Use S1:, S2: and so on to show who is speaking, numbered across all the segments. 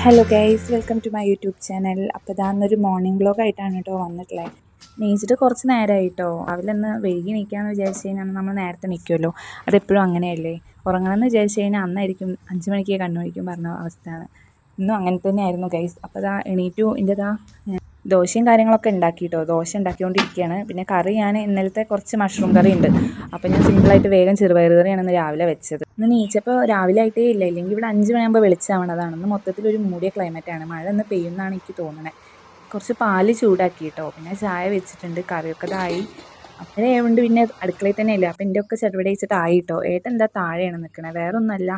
S1: Hello guys, welcome to my YouTube channel. അപ്പോൾ ഇതാന്നൊരു morning vlog ആയിട്ടാണ് കേട്ടോ വന്നിട്ടുള്ളത്. നീച്ചിട്ട് കുറച്ച് നേരമായിട്ടോ. രാവിലെ ഒന്ന് വൈകി നിൽക്കാമെന്ന് വിചാരിച്ച് കഴിഞ്ഞാൽ നമ്മൾ നേരത്തെ നിൽക്കുമല്ലോ, അതെപ്പോഴും അങ്ങനെയല്ലേ. ഉറങ്ങണമെന്ന് വിചാരിച്ച് കഴിഞ്ഞാൽ അന്നായിരിക്കും 5 മണിക്ക് കണ്ണു വയ്ക്കും പറഞ്ഞ അവസ്ഥയാണ്. ഇന്നും അങ്ങനെ തന്നെയായിരുന്നു ഗൈസ്. അപ്പോൾ ഇതാ എണീറ്റു. എൻ്റെതാ ദോശയും കാര്യങ്ങളൊക്കെ ഉണ്ടാക്കിയിട്ടോ. ദോശ ഉണ്ടാക്കിക്കൊണ്ടിരിക്കുകയാണ്. പിന്നെ കറി ഞാൻ ഇന്നലത്തെ കുറച്ച് മഷ്റൂം കറി ഉണ്ട്. അപ്പോൾ ഞാൻ സിമ്പിളായിട്ട് വേഗം ചെറുപയർ കറിയാണ് ഇന്ന് രാവിലെ വെച്ചത്. ഇന്ന് നീച്ചപ്പോൾ രാവിലെ ആയിട്ടേ ഇല്ല, ഇല്ലെങ്കിൽ ഇവിടെ 5 മണിയാകുമ്പോൾ വെളിച്ചാവണതാണ്. ഇന്ന് മൊത്തത്തിലൊരു മൂടിയ ക്ലൈമറ്റാണ്. മഴ ഇന്ന് പെയ്യുമെന്നാണ് എനിക്ക് തോന്നുന്നത്. കുറച്ച് പാല് ചൂടാക്കിയിട്ടോ. പിന്നെ ചായ വെച്ചിട്ടുണ്ട്. കറിയൊക്കെ ഇതായി. അപ്പോഴേ കൊണ്ട് പിന്നെ അടുക്കളയിൽ തന്നെ ഇല്ല. അപ്പോൾ എൻ്റെ ഒക്കെ ചടുപടി വെച്ചിട്ട് ആയിട്ടോ. ഏട്ടൻ എന്താ താഴെയാണ് നിൽക്കണത്. വേറെ ഒന്നുമല്ല,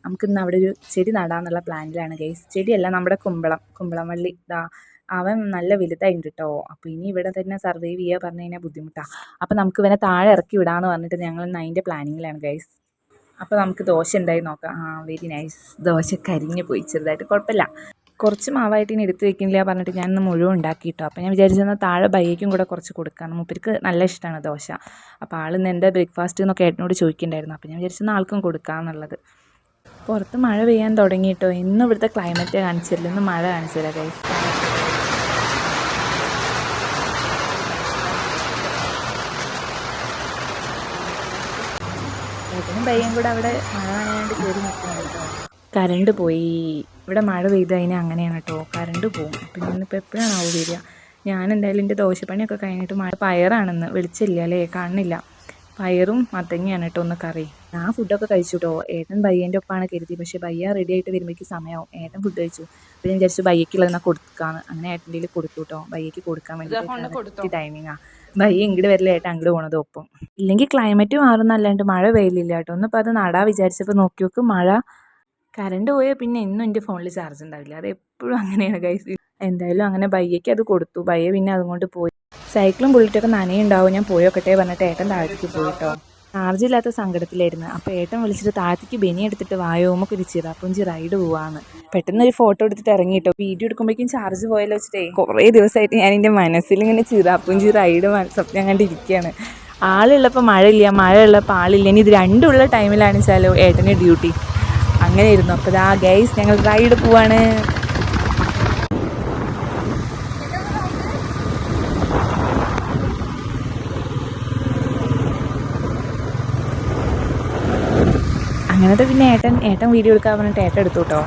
S1: നമുക്കിന്ന് അവിടെ ഒരു ചെടി നടാമെന്നുള്ള പ്ലാനിലാണ് ഗൈസ്. ചെടിയല്ല, നമ്മുടെ കുമ്പളം വള്ളി ഇതാ അവൻ നല്ല വലുതായിട്ടുണ്ട് കേട്ടോ. അപ്പോൾ ഇനി ഇവിടെ തന്നെ സർവൈവ് ചെയ്യുക പറഞ്ഞു കഴിഞ്ഞാൽ ബുദ്ധിമുട്ടാണ്. അപ്പോൾ നമുക്ക് ഇവനെ താഴെ ഇറക്കി വിടാമെന്ന് പറഞ്ഞിട്ട് ഞങ്ങൾ ഇന്ന് അതിൻ്റെ പ്ലാനിങ്ങിലാണ് ഗൈസ്. അപ്പോൾ നമുക്ക് ദോശ ഉണ്ടായി നോക്കാം. Very nice. ദോശ കരിഞ്ഞു പോയി ചെറുതായിട്ട്, കുഴപ്പമില്ല. കുറച്ച് മാവായിട്ട് ഇനി എടുത്ത് വെക്കുന്നില്ല പറഞ്ഞിട്ട് ഞാനിന്ന് മുഴുവൻ ഉണ്ടാക്കിയിട്ടോ. അപ്പോൾ ഞാൻ വിചാരിച്ചെന്നാൽ താഴെ ബയ്യയ്ക്കും കൂടെ കുറച്ച് കൊടുക്കാം. മൂപ്പർക്ക് നല്ല ഇഷ്ടമാണ് ദോശ. അപ്പോൾ ആളിന്ന് എന്താ ബ്രേക്ക്ഫാസ്റ്റ് എന്നൊക്കെ ഏട്ടനോട് ചോദിക്കുന്നുണ്ടായിരുന്നു. അപ്പോൾ ഞാൻ വിചാരിച്ചെന്നാൽ ആൾക്കും കൊടുക്കാമെന്നുള്ളത്. പുറത്ത് മഴ പെയ്യാൻ തുടങ്ങിയിട്ടോ. ഇന്നും ഇവിടുത്തെ ക്ലൈമറ്റ് കാണിച്ചില്ല, ഇന്ന് മഴ കാണിച്ചില്ല ഗൈസ്. ഏട്ടനും പയ്യൻ കൂടെ അവിടെ മഴ നനയാണ്ട് കയറി നിൽക്കുന്നുണ്ട് കേട്ടോ. കറണ്ട് പോയി. ഇവിടെ മഴ പെയ്ത് കഴിഞ്ഞാൽ അങ്ങനെയാണ് കേട്ടോ, കറണ്ട് പോകും. പിന്നെ ഇന്നിപ്പോൾ എപ്പോഴാണാവും വരിക. ഞാൻ എന്തായാലും എൻ്റെ ദോശപ്പണിയൊക്കെ കഴിഞ്ഞിട്ട് പയറാണെന്ന് വെളിച്ചില്ല അല്ലേ, കാണുന്നില്ല. പയറും മത്തങ്ങയാണ് കേട്ടോ ഒന്ന് കറി. ഞാൻ ഫുഡൊക്കെ കഴിച്ചു കേട്ടോ. ഏട്ടൻ ബയ്യൻ്റെ ഒപ്പമാണ് കരുതി, പക്ഷേ ബയ്യ റെഡി ആയിട്ട് വരുമ്പോഴേക്ക് സമയമാവും. ഏട്ടൻ ഫുഡ് കഴിച്ചു. അപ്പോൾ ഞാൻ വിചാരിച്ചു ബയ്യക്കുള്ളതെന്നാൽ കൊടുക്കാമെന്ന്. അങ്ങനെ ഏട്ടൻ്റെ കയ്യിൽ കൊടുത്തു കേട്ടോ. ബയ്യക്ക് കൊടുക്കാൻ വേണ്ടി ടൈമിങ്ങാണ്. ബയ്യ ഇങ്ങോട്ട് വരില്ല, ഏട്ടൻ അങ്ങോട്ട് പോകണത് ഒപ്പം. ഇല്ലെങ്കിൽ ക്ലൈമറ്റ് മാറുന്നല്ലാണ്ട് മഴ പെയ്യില്ല കേട്ടോ. ഒന്നിപ്പോൾ അത് നടാ വിചാരിച്ചപ്പോൾ നോക്കി നോക്ക് മഴ. കറണ്ട് പോയാൽ പിന്നെ ഇന്നും എൻ്റെ ഫോണിൽ ചാർജ് ഉണ്ടാവില്ല. അത് എപ്പോഴും അങ്ങനെയാണ് ഗൈസ്. എന്തായാലും അങ്ങനെ ബയ്യയ്ക്ക് അത് കൊടുത്തു. ബയ്യ പിന്നെ അതുകൊണ്ട് പോയി. സൈക്കിളും ബുള്ളറ്റൊക്കെ നനയുണ്ടാവും, ഞാൻ പോയോക്കട്ടെ പറഞ്ഞിട്ട് ഏട്ടൻ താഴത്തേക്ക് പോയിട്ടോ. ചാർജ് ഇല്ലാത്ത സങ്കടത്തിലായിരുന്നു. അപ്പോൾ ഏട്ടൻ വിളിച്ചിട്ട് താഴത്തേക്ക് ബെനി എടുത്തിട്ട് വായോ, നമുക്കൊരു ചിറാപ്പുഞ്ചി റൈഡ് പോവാന്ന്. പെട്ടെന്നൊരു ഫോട്ടോ എടുത്തിട്ട് ഇറങ്ങിയിട്ടോ. വീഡിയോ എടുക്കുമ്പോഴേക്കും ചാർജ് പോയല്ലോ വെച്ചിട്ടേ കുറേ ദിവസമായിട്ട് ഞാൻ എൻ്റെ മനസ്സിൽ ഇങ്ങനെ ചിറാപ്പുഞ്ചി റൈഡ് സ്വപ്നം കണ്ടിരിക്കുകയാണ്. ആളുള്ളപ്പോൾ മഴയില്ല, മഴയുള്ളപ്പോൾ ആളില്ല. ഇനി ഇത് രണ്ടുമുള്ള ടൈമിലാണ് വെച്ചാലോ ഏട്ടൻ്റെ ഡ്യൂട്ടി. അങ്ങനെ ഇരുന്നു. അപ്പോൾ ഇതാ ഗൈസ്, ഞങ്ങൾ റൈഡ് പോവാണ്. അങ്ങനത്തെ പിന്നെ ഏട്ടൻ വീഡിയോ എടുക്കാൻ പറഞ്ഞിട്ട് ഏട്ടൻ എടുത്തു കേട്ടോ.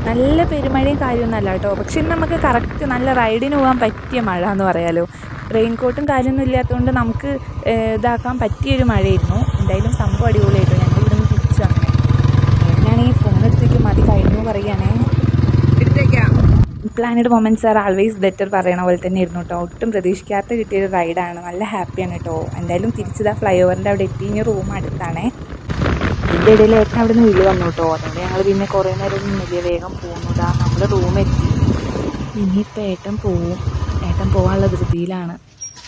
S1: നല്ല പെരുമഴയും കാര്യമൊന്നുമല്ല കേട്ടോ. പക്ഷെ ഇന്ന് നമുക്ക് കറക്റ്റ് നല്ല റൈഡിന് പോകാൻ പറ്റിയ മഴ എന്ന് പറയാലോ. റെയിൻകോട്ടും കാര്യമൊന്നും ഇല്ലാത്തതുകൊണ്ട് നമുക്ക് ഇതാക്കാൻ പറ്റിയൊരു മഴയായിരുന്നു. എന്തായാലും സംഭവം അടിപൊളിയായിട്ടോ. ഞങ്ങൾ ഇവിടെ നിന്ന് തിരിച്ചു അങ്ങനെ. ഏട്ടനാണെങ്കിൽ ഫോൺ എടുത്തേക്ക് മതി കഴിഞ്ഞു പറയുകയാണേ. Planned moments are always better പറയണ പോലെ തന്നെ ഇരുന്നു കേട്ടോ. ഒട്ടും പ്രതീക്ഷിക്കാത്ത കിട്ടിയൊരു റൈഡാണ്. നല്ല ഹാപ്പിയാണ് കേട്ടോ. എന്തായാലും തിരിച്ചതാ ഫ്ലൈ ഓവറിൻ്റെ അവിടെ എത്തി. ഇനി റൂം അടുത്താണേ. ഇതിൻ്റെ ഇടയിൽ ഏട്ടൻ അവിടെ നിന്ന് വിളി വന്നു കേട്ടോ. അതുകൊണ്ട് ഞങ്ങൾ പിന്നെ കുറേ നേരം നിന്നില്ലേ, വേഗം പോകുന്നതാ. നമ്മൾ റൂം എത്തി. ഇനിയിപ്പോൾ ഏട്ടൻ പോകാനുള്ള ധൃതിയിലാണ്.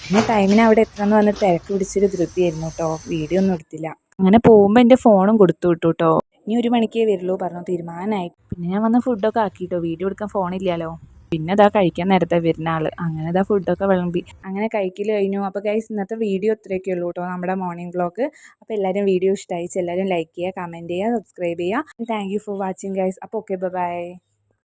S1: പിന്നെ ടൈമിന് അവിടെ എത്തണമെന്ന് പറഞ്ഞിട്ട് തിരക്ക് പിടിച്ചൊരു ധൃതിയായിരുന്നു കേട്ടോ. വീഡിയോ ഒന്നും എടുത്തില്ല. അങ്ങനെ പോകുമ്പോൾ എൻ്റെ ഫോണും കൊടുത്തു വിട്ടു കേട്ടോ. ഇനി 1 മണിക്കേ വരുള്ളൂ പറഞ്ഞു, തീരുമാനമായി. പിന്നെ ഞാൻ വന്ന് ഫുഡൊക്കെ ആക്കിയിട്ടോ. വീഡിയോ എടുക്കാൻ ഫോണില്ലല്ലോ. പിന്നെ അതാ കഴിക്കാൻ നേരത്തെ വരുന്ന ആൾ. അങ്ങനെ ഇതാ ഫുഡൊക്കെ വിളമ്പി അങ്ങനെ കഴിക്കൽ കഴിഞ്ഞു. അപ്പോൾ ഗൈസ്, ഇന്നത്തെ വീഡിയോ ഇത്രയൊക്കെ ഉള്ളൂ കേട്ടോ, നമ്മുടെ മോർണിംഗ് വ്ളോഗ്. അപ്പോൾ എല്ലാവരും വീഡിയോ ഇഷ്ടമായിച്ച് എല്ലാവരും ലൈക്ക് ചെയ്യുക, കമൻറ്റ് ചെയ്യുക, സബ്സ്ക്രൈബ് ചെയ്യുക. Thank you for watching guys. അപ്പോൾ ഓക്കെ, ബൈ.